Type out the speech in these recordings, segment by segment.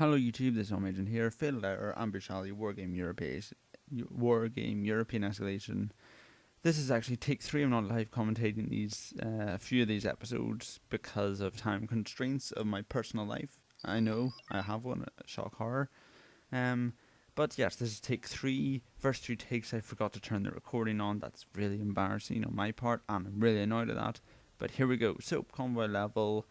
Hello YouTube, this is Omagent here, failed error, ambush alley, Wargame European Escalation. This is actually take 3. I'm not live commentating these, a few of these episodes because of time constraints of my personal life. I know, I have one, shock horror. But yes, this is take 3. First 2 takes I forgot to turn the recording on. That's really embarrassing on my part and I'm really annoyed at that. But here we go, so convoy level.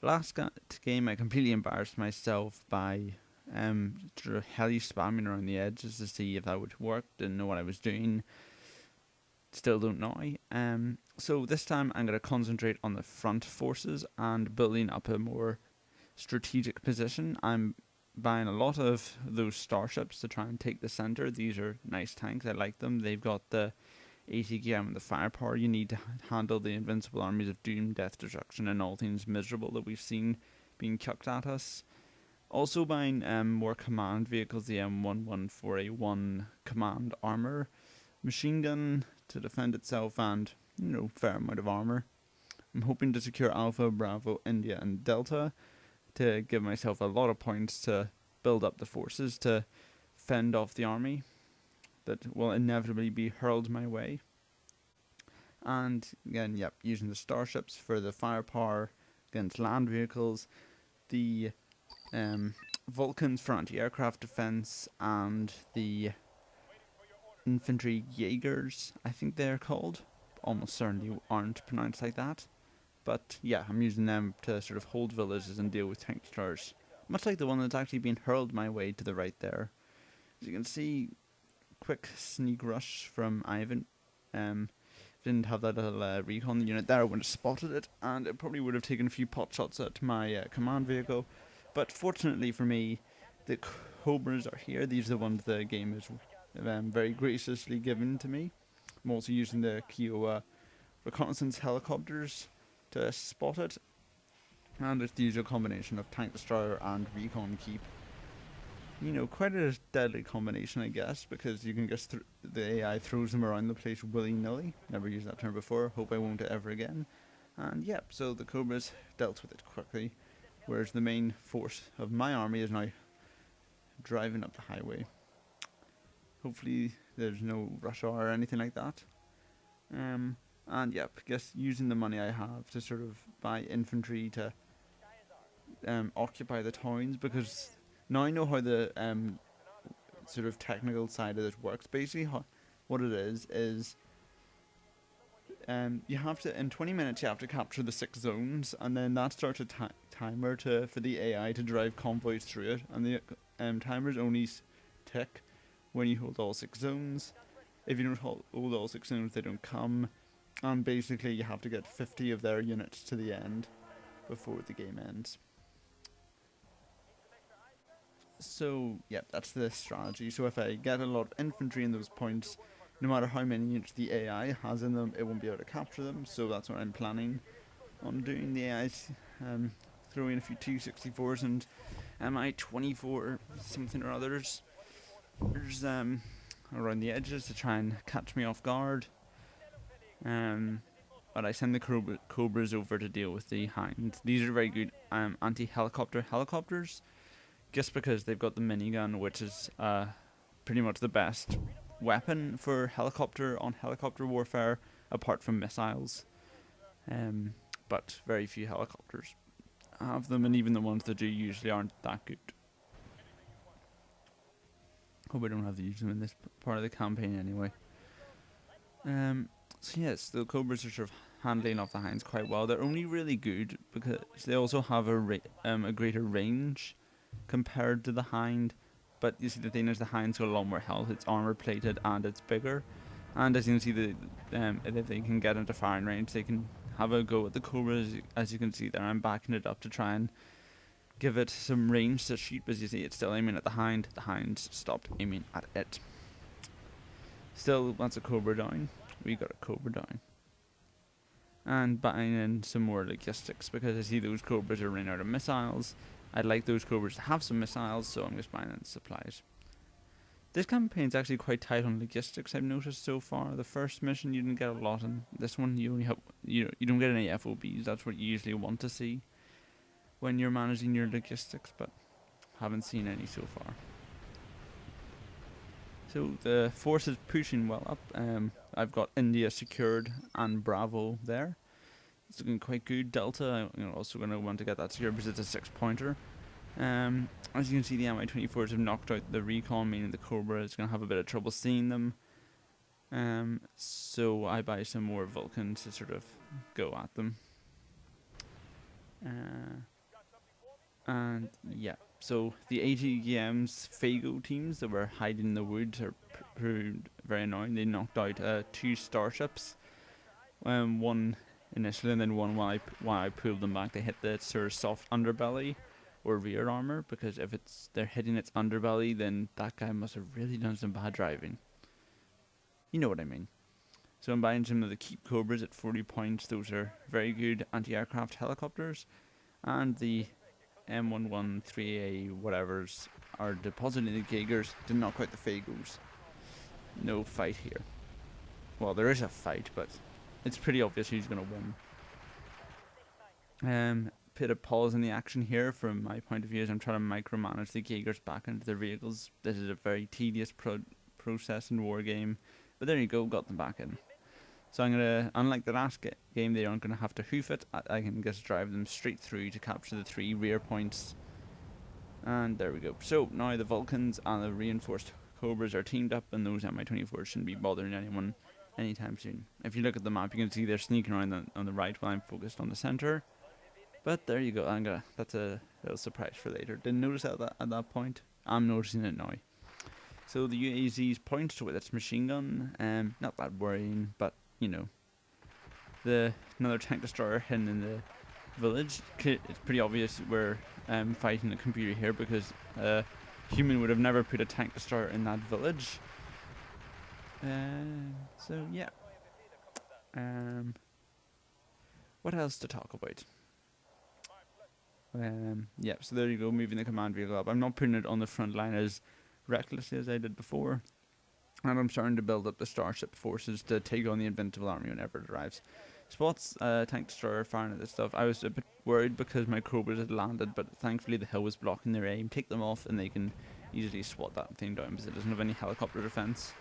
Last game I completely embarrassed myself by sort of heli spamming around the edges to see if that would work. Didn't know what I was doing. Still don't know. So this time I'm going to concentrate on the front forces and building up a more strategic position. I'm buying a lot of those starships to try and take the center. These are nice tanks, I like them. They've got the ATKM and the firepower you need to handle the invincible armies of doom, death, destruction, and all things miserable that we've seen being chucked at us. Also buying more command vehicles, the M114A1 command armor, machine gun to defend itself, and fair amount of armor. I'm hoping to secure Alpha, Bravo, India, and Delta to give myself a lot of points to build up the forces to fend off the army that will inevitably be hurled my way. And again, using the starships for the firepower against land vehicles, the Vulcans for anti-aircraft defense, and the infantry Jaegers, I think they're called. Almost certainly aren't pronounced like that. But yeah, I'm using them to sort of hold villages and deal with tank destroyers. Much like the one that's actually been hurled my way to the right there. As you can see, quick sneak rush from Ivan. Didn't have that little recon unit there, I would have spotted it, and it probably would have taken a few pot shots at my command vehicle. But fortunately for me, the Cobras are here. These are the ones the game is very graciously given to me. I'm also using the Kiowa reconnaissance helicopters to spot it, and it's the usual combination of tank destroyer and recon keep. Quite a deadly combination, I guess, because you can just the AI throws them around the place willy-nilly. Never used that term before, hope I won't ever again. And so the Cobras dealt with it quickly, whereas the main force of my army is now driving up the highway. Hopefully there's no rush hour or anything like that. And I guess using the money I have to sort of buy infantry to occupy the towns, because now I know how the sort of technical side of this works. Basically, what it is you have to, in 20 minutes you have to capture the 6 zones, and then that starts a timer for the AI to drive convoys through it, and the timers only tick when you hold all 6 zones. If you don't hold all 6 zones, they don't come, and basically you have to get 50 of their units to the end before the game ends. So that's the strategy. So if I get a lot of infantry in those points, no matter how many units the AI has in them, it won't be able to capture them. So that's what I'm planning on doing. The AI's throwing a few T-64s and Mi-24 something or others. There's around the edges to try and catch me off guard. But I send the Cobras over to deal with the Hinds. These are very good anti-helicopter helicopters, just because they've got the minigun, which is pretty much the best weapon for helicopter warfare, apart from missiles. But very few helicopters have them, and even the ones that do usually aren't that good. Hope we don't have to use them in this part of the campaign anyway. So yes, the Cobras are sort of handling off the Hinds quite well. They're only really good because they also have a greater range compared to the Hind. But you see, the thing is, the Hind's got a lot more health. It's armor plated and it's bigger. And as you can see, if they can get into firing range, they can have a go at the Cobras. As you can see there, I'm backing it up to try and give it some range to shoot. As you see, it's still aiming at the Hind. The Hind's stopped aiming at it. Still, that's a Cobra down. We got a Cobra down. And buying in some more logistics, because I see those Cobras are running out of missiles. I'd like those Cobras to have some missiles, so I'm just buying in supplies. This campaign's actually quite tight on logistics, I've noticed so far. The first mission you didn't get a lot, and this one you only have you don't get any FOBs. That's what you usually want to see when you're managing your logistics. But haven't seen any so far. So the force is pushing well up. I've got India secured and Bravo there. It's looking quite good. Delta, I'm also going to want to get that secured because it's a 6-pointer. As you can see, the Mi-24s have knocked out the recon, meaning the Cobra is going to have a bit of trouble seeing them. So I buy some more Vulcans to sort of go at them. And yeah, so the ATGM's Fago teams that were hiding in the woods are proved very annoying. They knocked out 2 starships, one initially and then one while I pulled them back. They hit the sort of soft underbelly or rear armor, because if they're hitting its underbelly, then that guy must have really done some bad driving. You know what I mean. So I'm buying some of the Keep Cobras at 40 points. Those are very good anti-aircraft helicopters. And the M113A whatevers are depositing the Jaegers to knock out the Fagos. No fight here. Well, there is a fight, but it's pretty obvious who's going to win. Bit of pause in the action here from my point of view as I'm trying to micromanage the Jaegers back into their vehicles. This is a very tedious process in Wargame, but there you go, got them back in. So I'm gonna, unlike the last game, they aren't gonna have to hoof it. I can just drive them straight through to capture the 3 rear points. And there we go. So now the Vulcans and the reinforced Cobras are teamed up, and those Mi-24s shouldn't be bothering anyone anytime soon. If you look at the map, you can see they're sneaking around on the right while I'm focused on the center. But there you go. That's a little surprise for later. Didn't notice at that point. I'm noticing it now. So the UAZ's points with its machine gun. Not that worrying, but you know, another tank destroyer hidden in the village. It's pretty obvious we're fighting a computer here, because a human would have never put a tank destroyer in that village. So yeah. What else to talk about? Yeah, so there you go, moving the command vehicle up. I'm not putting it on the front line as recklessly as I did before. And I'm starting to build up the starship forces to take on the Invincible Army whenever it arrives. Spots tank destroyer firing at this stuff. I was a bit worried because my Cobras had landed, but thankfully the hill was blocking their aim. Take them off and they can easily swat that thing down because it doesn't have any helicopter defense.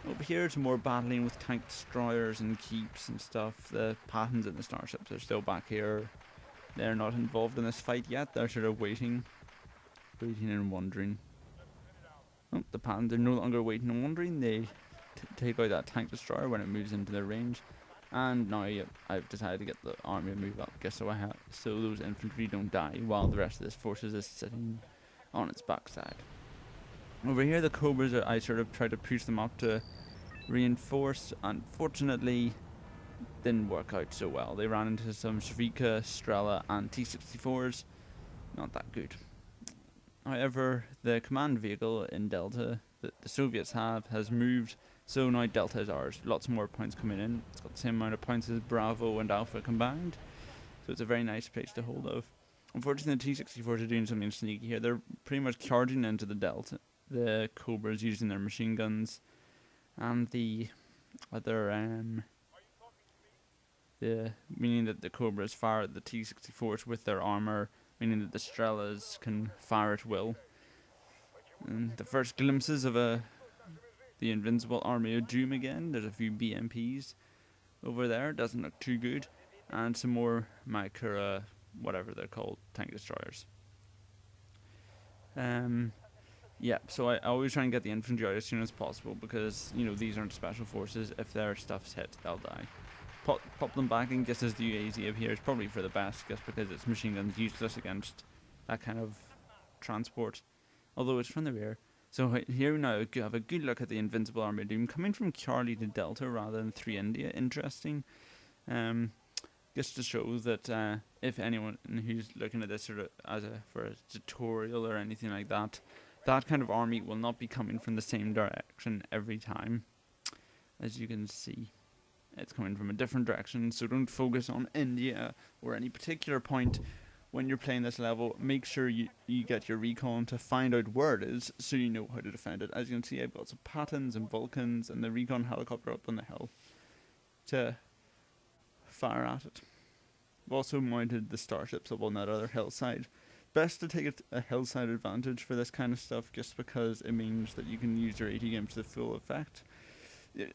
Over here it's more battling with tank destroyers and keeps and stuff. The Pattons and the starships are still back here. They're not involved in this fight yet. They're sort of waiting and wondering. Oh, the Pattons are no longer waiting and wondering. They take out that tank destroyer when it moves into their range. And now I've decided to get the army to move up, so those infantry don't die while the rest of this forces is sitting on its backside. Over here the Cobras, I sort of tried to push them up to reinforce. Unfortunately, didn't work out so well. They ran into some Shrika, Strela and T-64s. Not that good. However, the command vehicle in Delta that the Soviets has moved, so now Delta is ours. Lots more points coming in. It's got the same amount of points as Bravo and Alpha combined, so it's a very nice place to hold of. Unfortunately, the T-64s are doing something sneaky here. They're pretty much charging into the Delta. The Cobras using their machine guns, and the other meaning that the Cobras fire at the T-64s with their armor, meaning that the Strelas can fire at will. And the first glimpses of the Invincible Army of Doom again. There's a few BMPs over there, doesn't look too good, and some more Maikura, whatever they're called, tank destroyers. Yeah, so I always try and get the infantry out as soon as possible, because you know these aren't special forces. If their stuff's hit, they'll die. Pop them back in just as the UAZ appears, probably for the best, just because its machine gun's useless against that kind of transport, although it's from the rear. So here now we have a good look at the Invincible Army of Doom coming from Charlie to Delta rather than 3 India. Interesting. Just to show that if anyone who's looking at this sort of for a tutorial or anything like that, that kind of army will not be coming from the same direction every time. As you can see, it's coming from a different direction, so don't focus on India or any particular point when you're playing this level. Make sure you get your recon to find out where it is, so you know how to defend it. As you can see, I've got some Pattons and Vulcans and the recon helicopter up on the hill to fire at it. I've also mounted the starships up on that other hillside. best to take a hillside advantage for this kind of stuff, just because it means that you can use your AT games to full effect.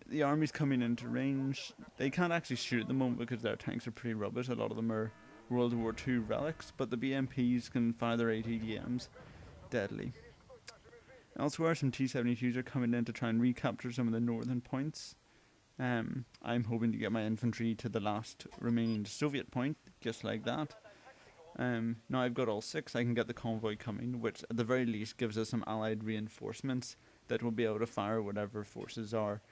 The army's coming into range. They can't actually shoot at the moment because their tanks are pretty rubbish. A lot of them are World War II relics, but the BMPs can fire their ATGMs deadly. Elsewhere, some T-72s are coming in to try and recapture some of the northern points. I'm hoping to get my infantry to the last remaining Soviet point, just like that. Now I've got all 6, I can get the convoy coming, which at the very least gives us some allied reinforcements that will be able to fire whatever forces are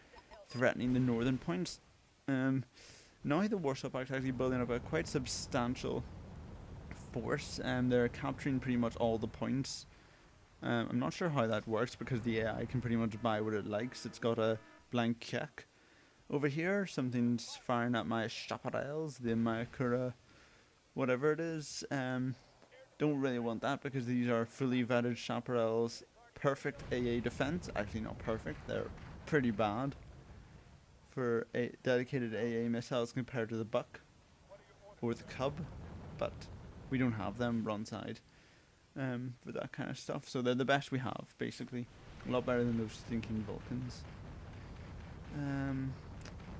threatening the northern points. Now the Warsaw Pact is actually building up a quite substantial force, and they're capturing pretty much all the points. I'm not sure how that works because the AI can pretty much buy what it likes. It's got a blank check. Over here, something's firing at my chaparrals, the Mayakura, whatever it is. Don't really want that because these are fully vetted chaparrals. Perfect AA defense. Actually, not perfect. They're pretty bad for dedicated AA missiles compared to the Buck or the Cub, but we don't have them broadside for that kind of stuff. So they're the best we have, basically. A lot better than those stinking Vulcans.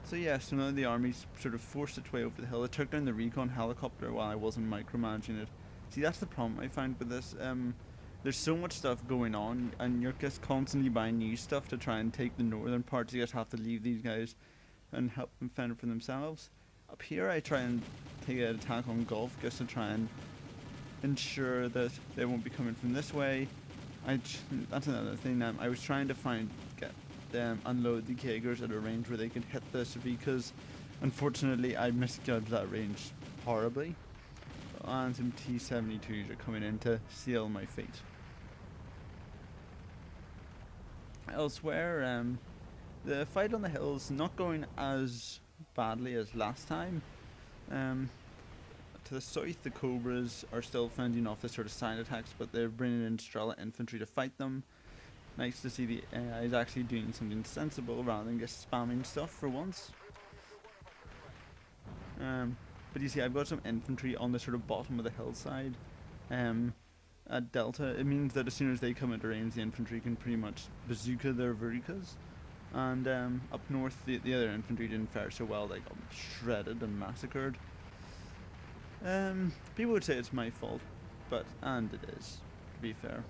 So yeah, so now the army's sort of forced its way over the hill. It took down the recon helicopter while I wasn't micromanaging it. See, that's the problem I find with this. There's so much stuff going on, and you're just constantly buying new stuff to try and take the northern parts. You just have to leave these guys and help them fend for themselves. Up here, I try and take an attack on Gulf just to try and ensure that they won't be coming from this way. That's another thing. I was trying to get them unload the Jaegers at a range where they could hit the Savikas. Unfortunately, I misjudged that range horribly, and some T-72s are coming in to seal my fate. Elsewhere, the fight on the hill's not going as badly as last time. To the south, the Cobras are still fending off the sort of side attacks, but they're bringing in Strela infantry to fight them. Nice to see the AI is actually doing something sensible rather than just spamming stuff for once. But you see, I've got some infantry on the sort of bottom of the hillside. At Delta, it means that as soon as they come into range, the infantry can pretty much bazooka their Verucas. And up north, the other infantry didn't fare so well. They got shredded and massacred. People would say it's my fault, and it is, to be fair.